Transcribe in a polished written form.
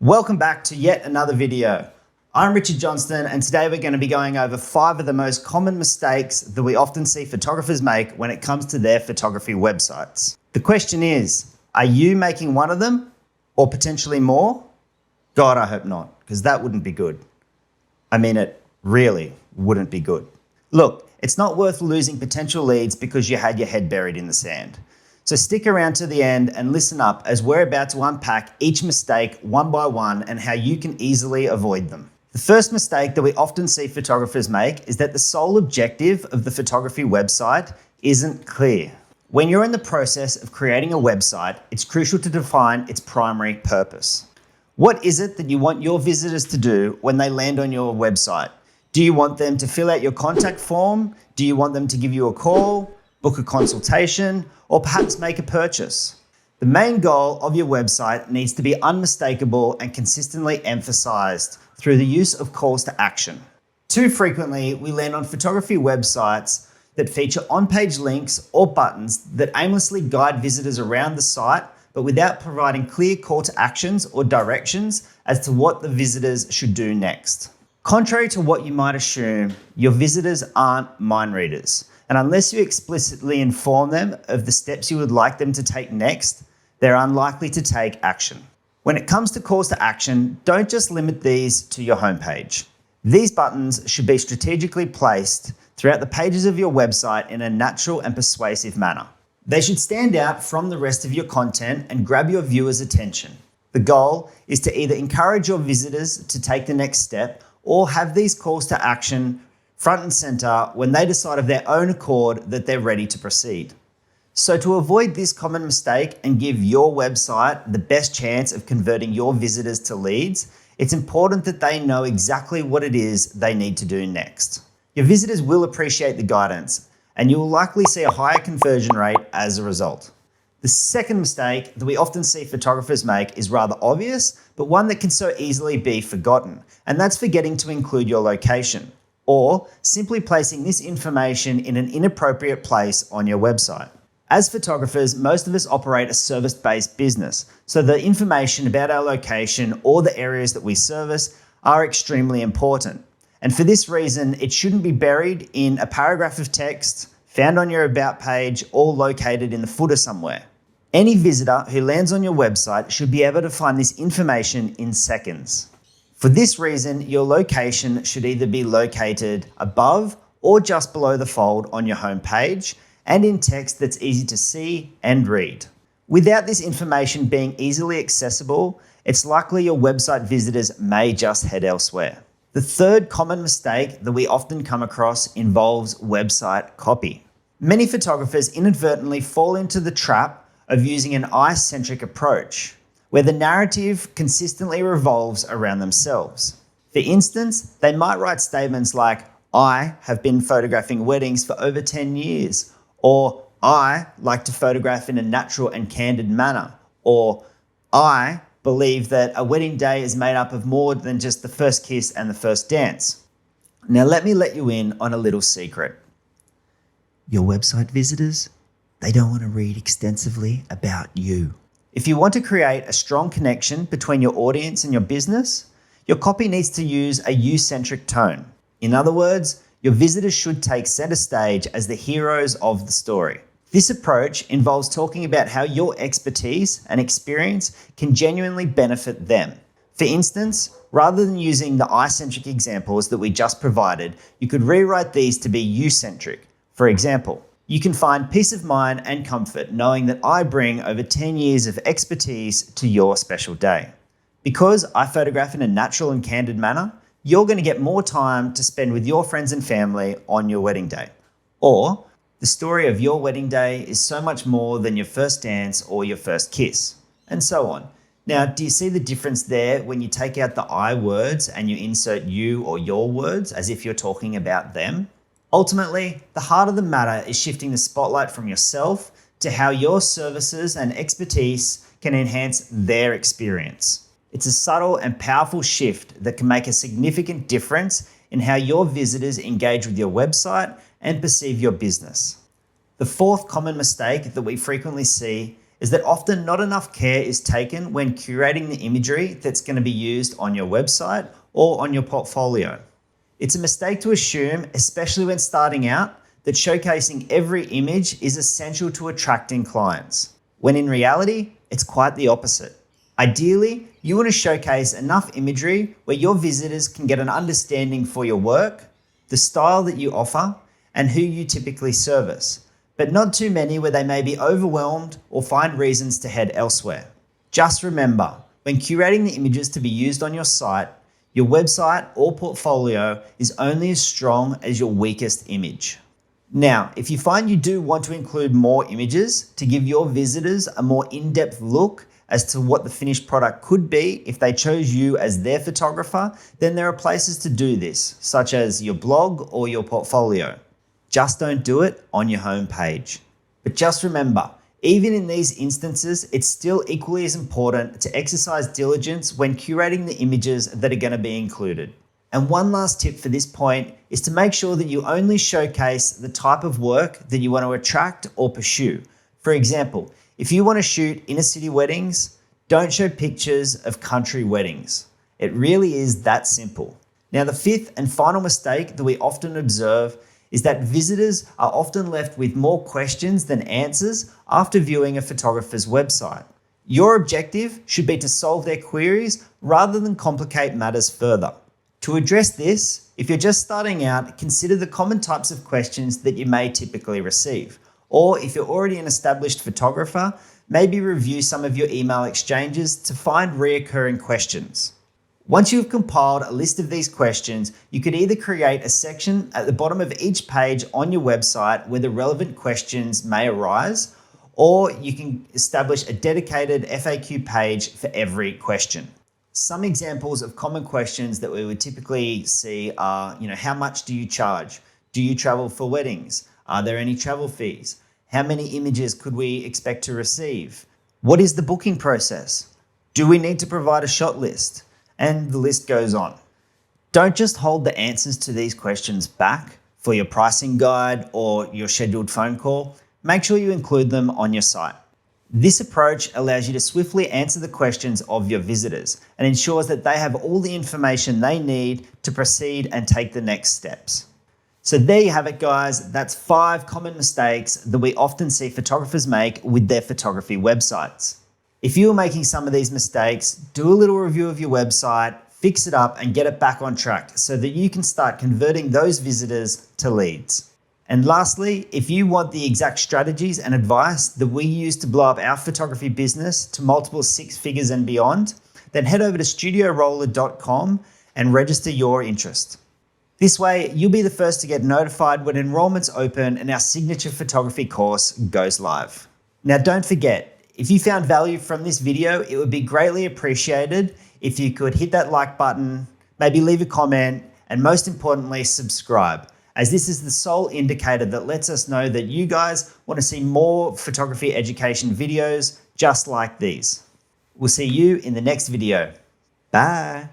Welcome back to yet another video. I'm Richard Johnston, and today we're going to be going over 5 of the most common mistakes that we often see photographers make when it comes to their photography websites. The question is, are you making one of them or potentially more? God, I hope not, because that wouldn't be good. I mean, it really wouldn't be good. Look, it's not worth losing potential leads because you had your head buried in the sand. So stick around to the end and listen up as we're about to unpack each mistake one by one and how you can easily avoid them. The first mistake that we often see photographers make is that the sole objective of the photography website isn't clear. When you're in the process of creating a website, it's crucial to define its primary purpose. What is it that you want your visitors to do when they land on your website? Do you want them to fill out your contact form? Do you want them to give you a call, book a consultation, or perhaps make a purchase? The main goal of your website needs to be unmistakable and consistently emphasized through the use of calls to action. Too frequently, we land on photography websites that feature on-page links or buttons that aimlessly guide visitors around the site, but without providing clear call to actions or directions as to what the visitors should do next. Contrary to what you might assume, your visitors aren't mind readers. And unless you explicitly inform them of the steps you would like them to take next, they're unlikely to take action. When it comes to calls to action, don't just limit these to your homepage. These buttons should be strategically placed throughout the pages of your website in a natural and persuasive manner. They should stand out from the rest of your content and grab your viewers' attention. The goal is to either encourage your visitors to take the next step or have these calls to action front and center when they decide of their own accord that they're ready to proceed. So to avoid this common mistake and give your website the best chance of converting your visitors to leads, it's important that they know exactly what it is they need to do next. Your visitors will appreciate the guidance, and you will likely see a higher conversion rate as a result. The second mistake that we often see photographers make is rather obvious, but one that can so easily be forgotten, and that's forgetting to include your location, or simply placing this information in an inappropriate place on your website. As photographers, most of us operate a service-based business, so the information about our location or the areas that we service are extremely important. And for this reason, it shouldn't be buried in a paragraph of text, found on your About page, or located in the footer somewhere. Any visitor who lands on your website should be able to find this information in seconds. For this reason, your location should either be located above or just below the fold on your home page and in text that's easy to see and read. Without this information being easily accessible, it's likely your website visitors may just head elsewhere. The third common mistake that we often come across involves website copy. Many photographers inadvertently fall into the trap of using an I-centric approach, where the narrative consistently revolves around themselves. For instance, they might write statements like, "I have been photographing weddings for over 10 years," or "I like to photograph in a natural and candid manner," or "I believe that a wedding day is made up of more than just the first kiss and the first dance." Now let me let you in on a little secret. Your website visitors, they don't want to read extensively about you. If you want to create a strong connection between your audience and your business, your copy needs to use a you-centric tone. In other words, your visitors should take center stage as the heroes of the story. This approach involves talking about how your expertise and experience can genuinely benefit them. For instance, rather than using the I-centric examples that we just provided, you could rewrite these to be you-centric. For example, you can find peace of mind and comfort knowing that I bring over 10 years of expertise to your special day. Because I photograph in a natural and candid manner, you're going to get more time to spend with your friends and family on your wedding day. Or, the story of your wedding day is so much more than your first dance or your first kiss, and so on. Now, do you see the difference there when you take out the I words and you insert you or your words as if you're talking about them? Ultimately, the heart of the matter is shifting the spotlight from yourself to how your services and expertise can enhance their experience. It's a subtle and powerful shift that can make a significant difference in how your visitors engage with your website and perceive your business. The fourth common mistake that we frequently see is that often not enough care is taken when curating the imagery that's going to be used on your website or on your portfolio. It's a mistake to assume, especially when starting out, that showcasing every image is essential to attracting clients, when in reality, it's quite the opposite. Ideally, you want to showcase enough imagery where your visitors can get an understanding for your work, the style that you offer, and who you typically service, but not too many where they may be overwhelmed or find reasons to head elsewhere. Just remember, when curating the images to be used on your site, your website or portfolio is only as strong as your weakest image. Now, if you find you do want to include more images to give your visitors a more in-depth look as to what the finished product could be if they chose you as their photographer, then there are places to do this, such as your blog or your portfolio. Just don't do it on your homepage. But just remember, even in these instances, it's still equally as important to exercise diligence when curating the images that are going to be included. And one last tip for this point is to make sure that you only showcase the type of work that you want to attract or pursue. For example, if you want to shoot inner city weddings, don't show pictures of country weddings. It really is that simple. Now, the fifth and final mistake that we often observe is that visitors are often left with more questions than answers after viewing a photographer's website. Your objective should be to solve their queries rather than complicate matters further. To address this, if you're just starting out, consider the common types of questions that you may typically receive. Or if you're already an established photographer, maybe review some of your email exchanges to find reoccurring questions. Once you've compiled a list of these questions, you could either create a section at the bottom of each page on your website where the relevant questions may arise, or you can establish a dedicated FAQ page for every question. Some examples of common questions that we would typically see are, how much do you charge? Do you travel for weddings? Are there any travel fees? How many images could we expect to receive? What is the booking process? Do we need to provide a shot list? And the list goes on. Don't just hold the answers to these questions back for your pricing guide or your scheduled phone call. Make sure you include them on your site. This approach allows you to swiftly answer the questions of your visitors and ensures that they have all the information they need to proceed and take the next steps. So there you have it, guys. That's 5 common mistakes that we often see photographers make with their photography websites. If you're making some of these mistakes, do a little review of your website, fix it up and get it back on track so that you can start converting those visitors to leads. And lastly, if you want the exact strategies and advice that we use to blow up our photography business to multiple 6 figures and beyond, then head over to studioroller.com and register your interest. This way, you'll be the first to get notified when enrollments open and our signature photography course goes live. Now, don't forget, if you found value from this video, it would be greatly appreciated if you could hit that like button, maybe leave a comment, and most importantly, subscribe, as this is the sole indicator that lets us know that you guys want to see more photography education videos just like these. We'll see you in the next video. Bye.